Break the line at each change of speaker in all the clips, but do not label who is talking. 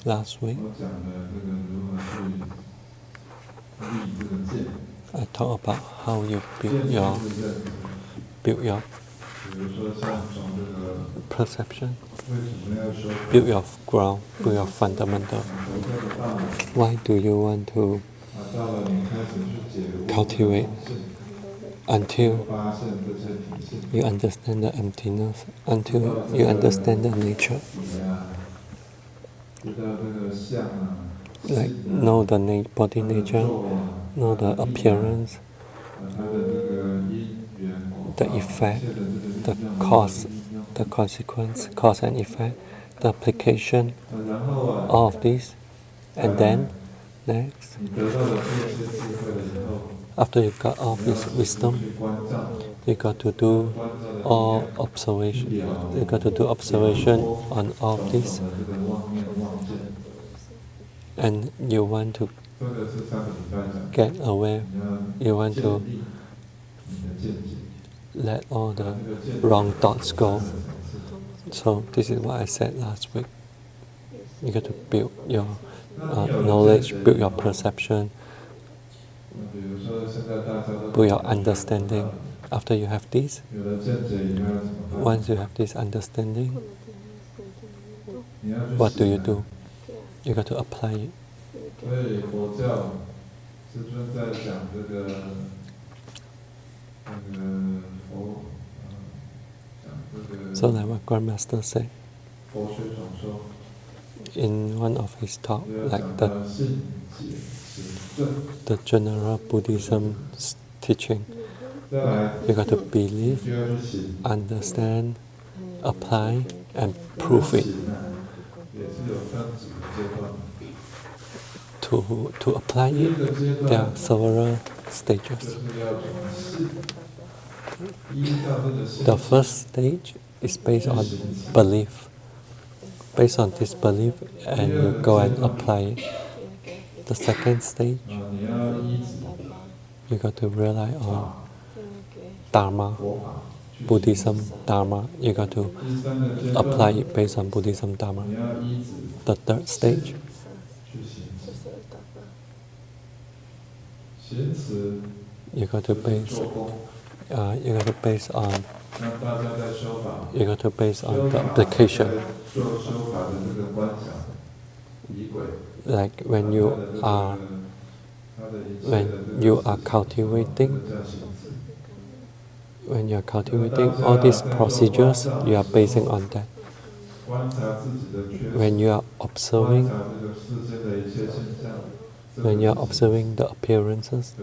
Last week, I talked about how you build your perception, build your ground, build your fundamental. Why do you want to cultivate until you understand the emptiness, until you understand the nature? Like know the body nature, know the appearance, the effect, the cause, the consequence, cause and effect, the application, all of these. And then, next, after you got all this wisdom, you got to do all observation. You got to do observation on all of this. And you want to get aware, you want to let all the wrong thoughts go. So this is what I said last week. You got to build your knowledge, build your perception, build your understanding. After you have this, once you have this understanding, what do? You got to apply it. So like what Grandmaster said in one of his talks, like the general Buddhism teaching, you got to believe, understand, apply, and prove it. To apply it, there are several stages. The first stage is based on belief. Based on this belief, and you go and apply it. The second stage, you got to rely on Dharma, Buddhism Dharma. You got to apply it based on Buddhism Dharma. The third stage, you got to base on the application. Like when you are cultivating all these procedures, you are basing on that. When you are observing the appearances,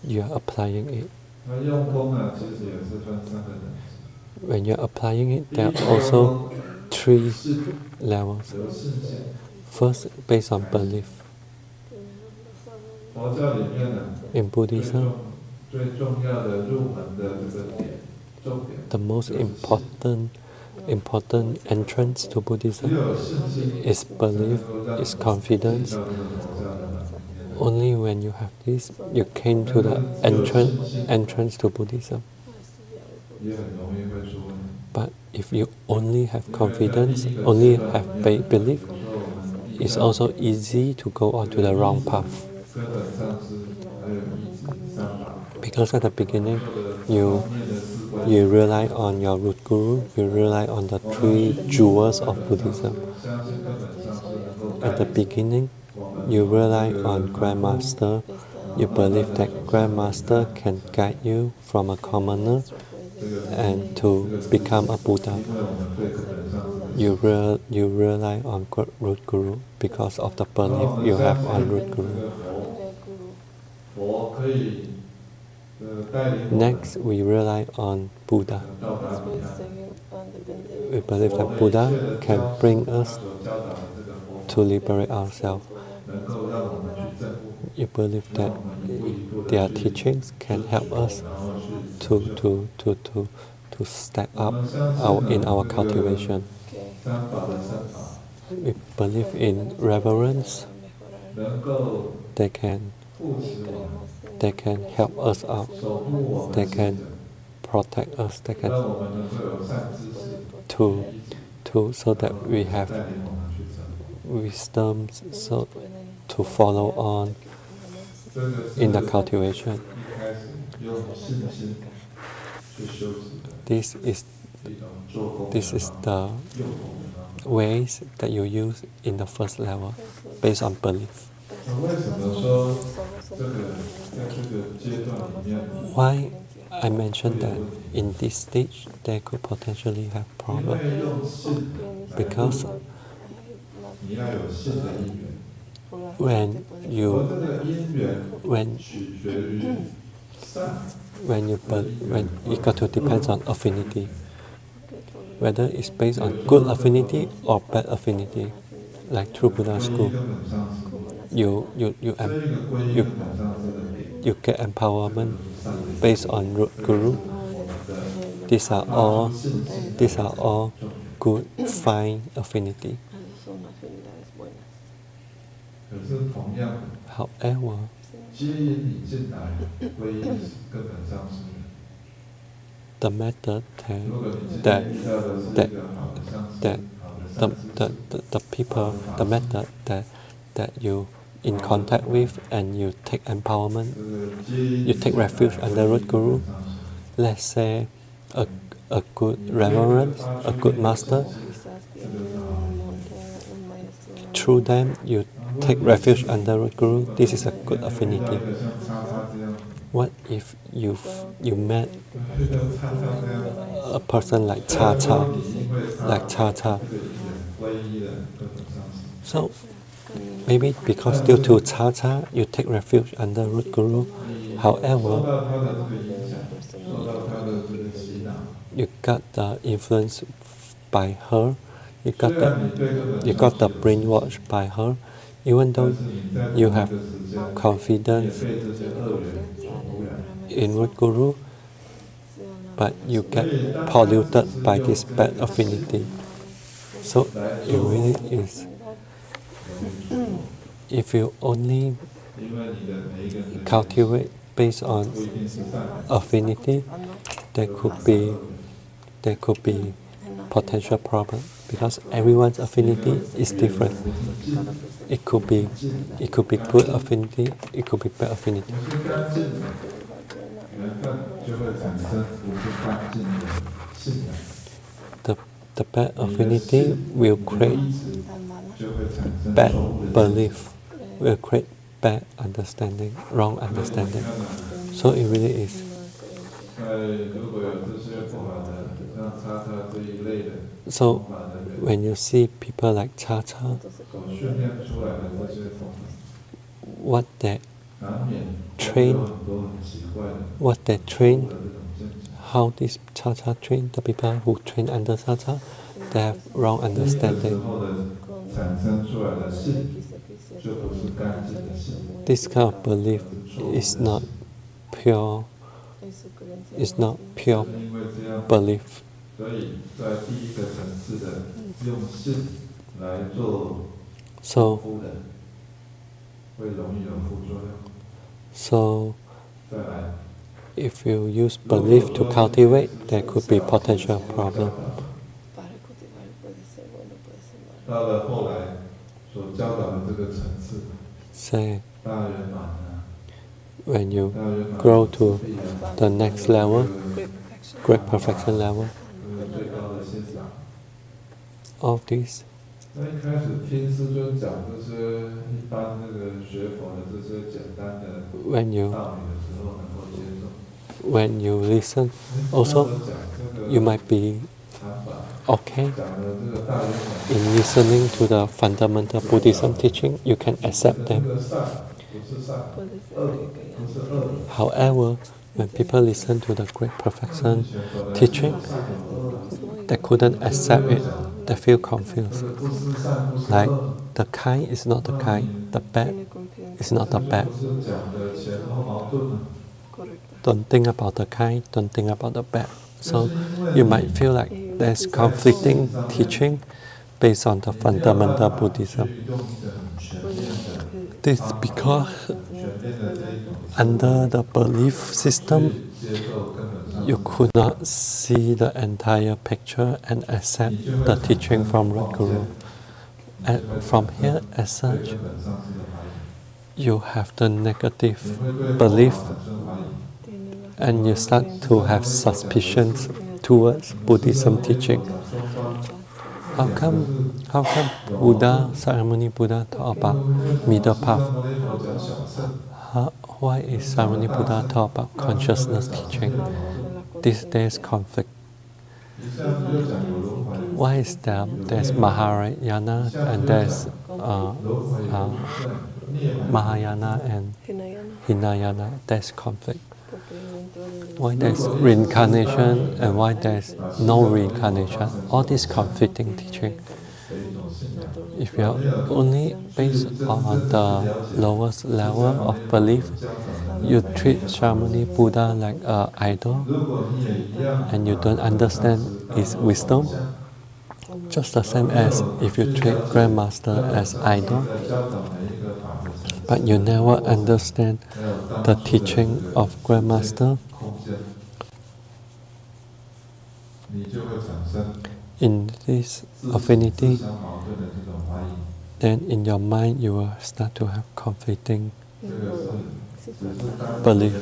you are applying it. When you are applying it, there are also 3 levels. First, based on belief. In Buddhism, the most important entrance to Buddhism is belief, is confidence. Only when you have this, you came to the entrance to Buddhism. But if you only have confidence, only have belief, it's also easy to go onto the wrong path. Because at the beginning, you rely on your root guru, you rely on the 3 jewels of Buddhism. At the beginning, you rely on Grandmaster. You believe that Grandmaster can guide you from a commoner and to become a Buddha. You rely on root guru because of the belief you have on root guru. Next, we rely on Buddha. We believe that Buddha can bring us to liberate ourselves. You believe that their teachings can help us to step up in our cultivation. We believe in reverence. They can help us out. They can protect us. They can to so that we have wisdom so to follow on in the cultivation. This is the ways that you use in the first level based on belief. Why I mentioned that in this stage they could potentially have problems? Because when you it got to depends on affinity, whether it's based on good affinity or bad affinity. Like True Buddha school, you get empowerment based on root guru. These are all good, fine affinity. However, the method the people, the method that you in contact with and you take empowerment, you take refuge under root guru. Let's say a good reverend, a good master. Through them, you take refuge under root guru. This is a good affinity. What if you met a person like Cha Cha, So maybe because due to Cha Cha, you take refuge under root guru. However, you got the influence by her. You got the brainwash by her. Even though you have confidence in root guru, but you get polluted by this bad affinity. So it really is. If you only cultivate based on affinity, there could be potential problem because everyone's affinity is different. It could be good affinity, it could be bad affinity. The bad affinity will create bad belief, will create bad understanding, wrong understanding. So it really is. So when you see people like Cha Cha, what they train, how this Cha Cha train, the people who train under Cha Cha, they have wrong understanding. This kind of belief is not pure belief. So if you use belief to cultivate, there could be potential problem. Say, when you grow to the next level, great perfection level, all these, when you listen, also you might be okay in listening to the fundamental Buddhism teaching, you can accept them. However, when people listen to the Great Perfection teaching, they couldn't accept it, they feel confused. Like, the kind is not the kind, the bad is not the bad. Don't think about the kind, don't think about the bad. So you might feel like there's conflicting teaching based on the fundamental Buddhism. This is because under the belief system, you could not see the entire picture and accept the teaching from Root Guru. And from here, as such, you have the negative belief and you start to have suspicions towards Buddhism teaching. How come Buddha, Shakyamuni Buddha talk about middle path? Why is Shakyamuni Buddha talk about consciousness teaching? There's conflict. Why is there's Mahayana and there's Mahayana and Hinayana? There's conflict. Why there's reincarnation and why there's no reincarnation? All this conflicting teaching. If you are only based on the lowest level of belief, you treat Shakyamuni Buddha like an idol and you don't understand his wisdom, just the same as if you treat Grandmaster as idol, but you never understand the teaching of Grandmaster. In this affinity, then in your mind you will start to have conflicting belief.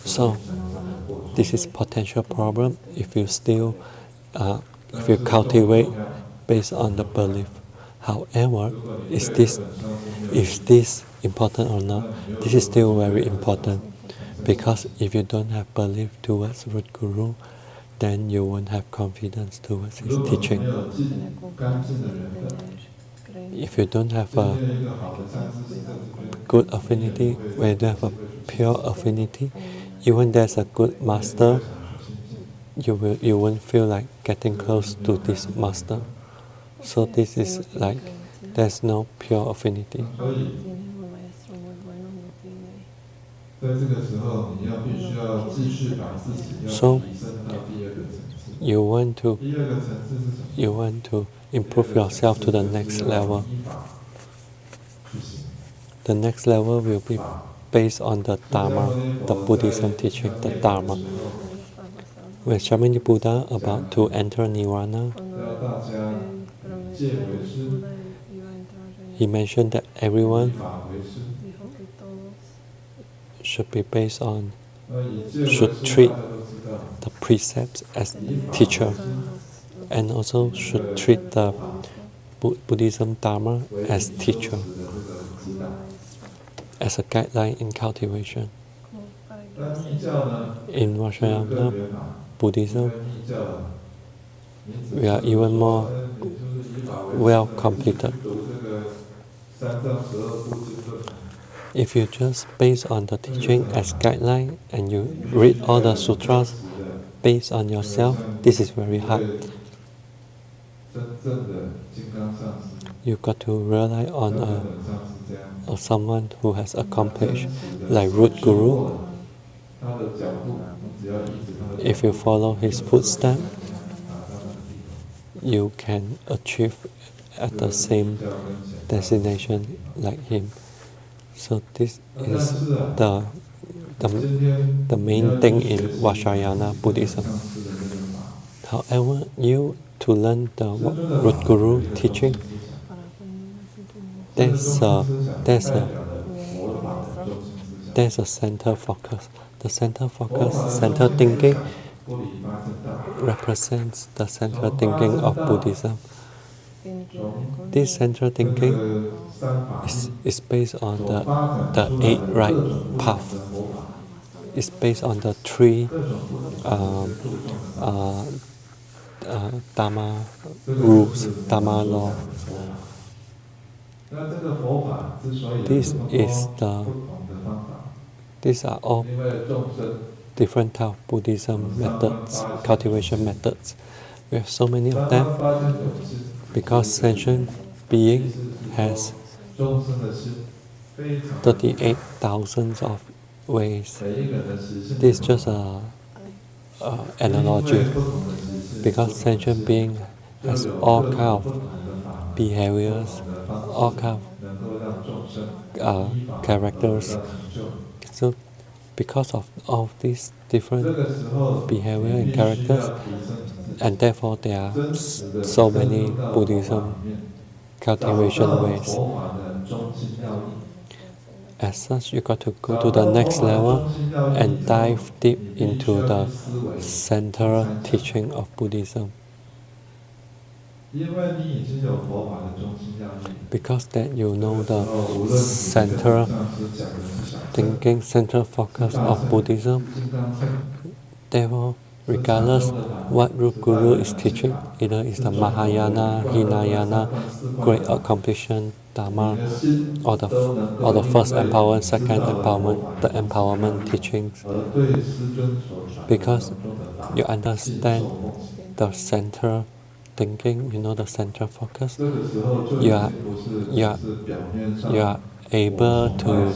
So this is potential problem if you still if you cultivate based on the belief. However, is this important or not? This is still very important, because if you don't have belief towards Root Guru, then you won't have confidence towards his teaching. If you don't have a good affinity, when you don't have a pure affinity, even there's a good master, you won't feel like getting close to this master. So this is like there's no pure affinity. So you want to improve yourself to the next level. The next level will be based on the Dharma, the Buddhism teaching, the Dharma. When Shakyamuni Buddha about to enter Nirvana, he mentioned that everyone should treat the precepts as teacher, and also should treat the Buddhism Dharma as teacher, as a guideline in cultivation. In Vajra Buddhism, we are even more well completed. If you just base on the teaching as guideline and you read all the sutras based on yourself, this is very hard. You got to rely on someone who has accomplished, like Root Guru. If you follow his footsteps, you can achieve at the same destination like him. So this is the main thing in Vajrayana Buddhism. However, to learn the Root Guru teaching, there's a center focus. The center focus, center thinking, represents the central thinking of Buddhism. This central thinking is based on the 8 right path. It's based on the 3 Dharma rules, Dharma law. These are all different type of Buddhism methods, cultivation methods. We have so many of them because sentient being has 38,000 of ways. This is just an analogy, because sentient being has all kind of behaviors, all kind of characters. So because of all these different behavior and characters, and therefore there are so many Buddhism cultivation ways. As such, you got to go to the next level and dive deep into the central teaching of Buddhism. Because that you know the central thinking, central focus of Buddhism, therefore, regardless what root guru is teaching, either it's the Mahayana, Hinayana, Great Accomplishment, Dharma, or the first empowerment, second empowerment, the empowerment teachings, because you understand the central thinking, you know the central focus, you are able to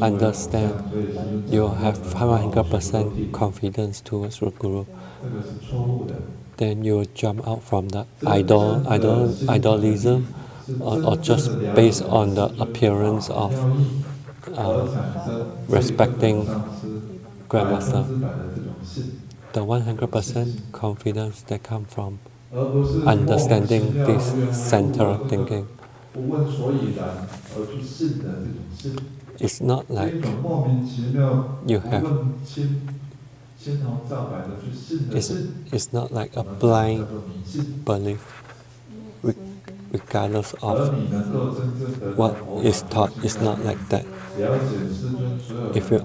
understand. You have 500% confidence towards root guru. Then you jump out from the idolism, or just based on the appearance of respecting grandmaster. The 100% confidence that comes from understanding this central thinking. It's not like you have. It's not like a blind belief, regardless of what is taught. It's not like that. If you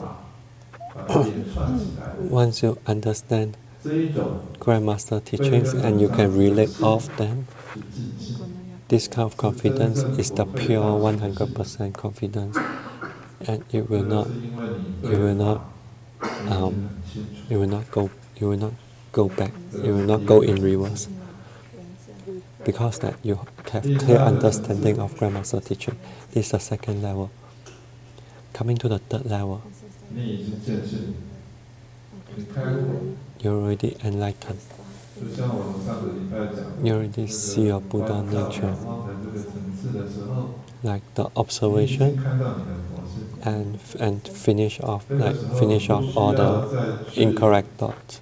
once you understand grandmaster teachings and you can relate off them, this kind of confidence is the pure 100% confidence, and you will not go back. You will not go in reverse, because that you have clear understanding of grandmaster teaching. This is the second level. Coming to the third level, you're already enlightened. You already see your Buddha nature, like the observation, and finish off all the incorrect thoughts.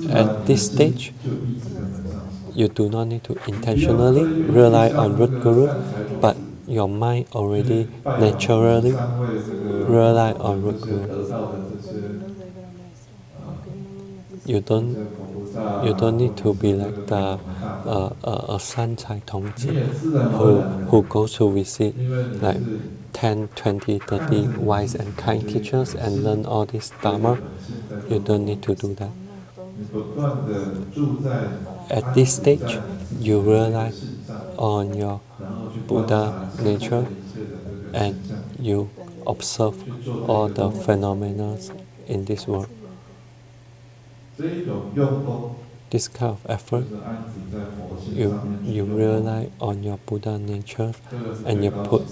At this stage, you do not need to intentionally rely on root guru, but your mind already naturally rely on root guru. You don't need to be like the a Sanchai Tongzi who goes to visit like 10, 20, 30 wise and kind teachers and learn all this Dharma. You don't need to do that. At this stage, you rely on your Buddha nature and you observe all the phenomena in this world. This kind of effort, you rely on your Buddha nature and you put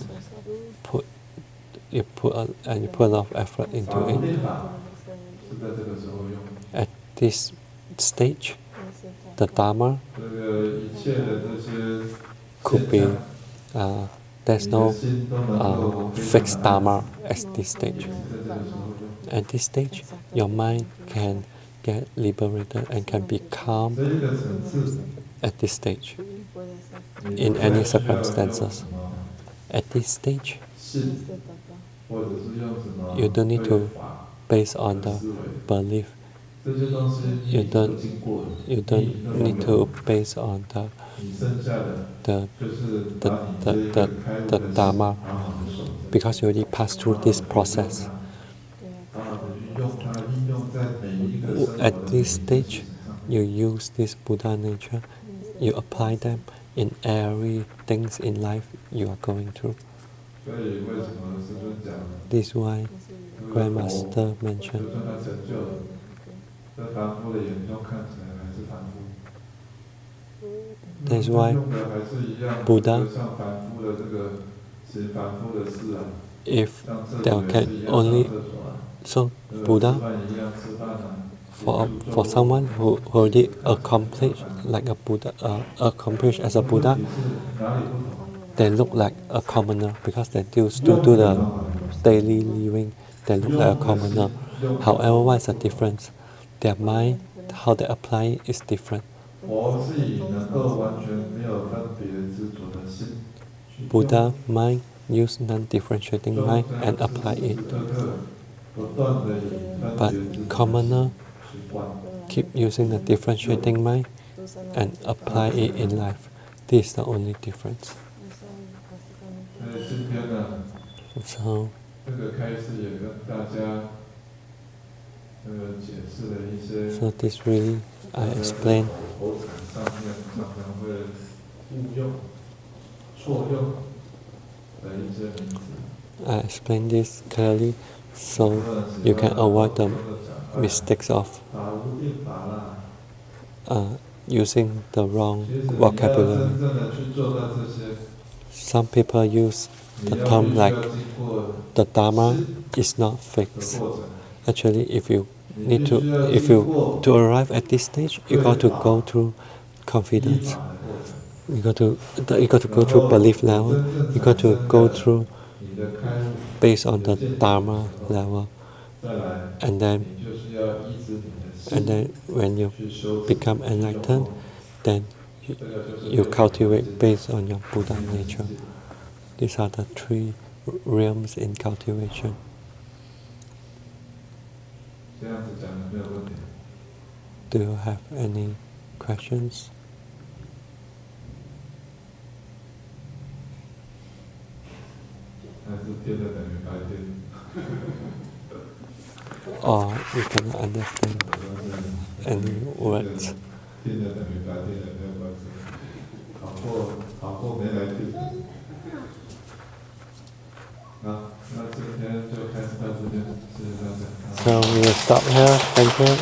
a lot of effort into it. At this stage, the Dharma could be there's no fixed Dharma at this stage. At this stage, your mind can get liberated and can be calm at this stage in any circumstances. At this stage, you don't need to base on the belief. You don't need to base on the Dharma, because you already passed through this process. At this stage, you use this Buddha nature, you apply them in every things in life you are going through. This is why Grandmaster mentioned that's why Buddha, if there can only, so Buddha for someone who already accomplished like a Buddha, accomplished as a Buddha, they look like a commoner because they still do the daily living. They look like a commoner. However, what is the difference? Their mind, how they apply it is different. Buddha mind use non-differentiating mind and apply it. But commoner keep using the differentiating mind and apply it in life. This is the only difference. So this really I explain. I explain this clearly so you can avoid the mistakes of using the wrong vocabulary. Some people use the term like the Dharma is not fixed. Actually, if you to arrive at this stage, you got to go through confidence. You got to go through belief level. You got to go through based on the Dharma level, and then when you become enlightened, then you cultivate based on your Buddha nature. These are the three realms in cultivation. Do you have any questions? Or you cannot understand any words. So we will stop here. Thank you.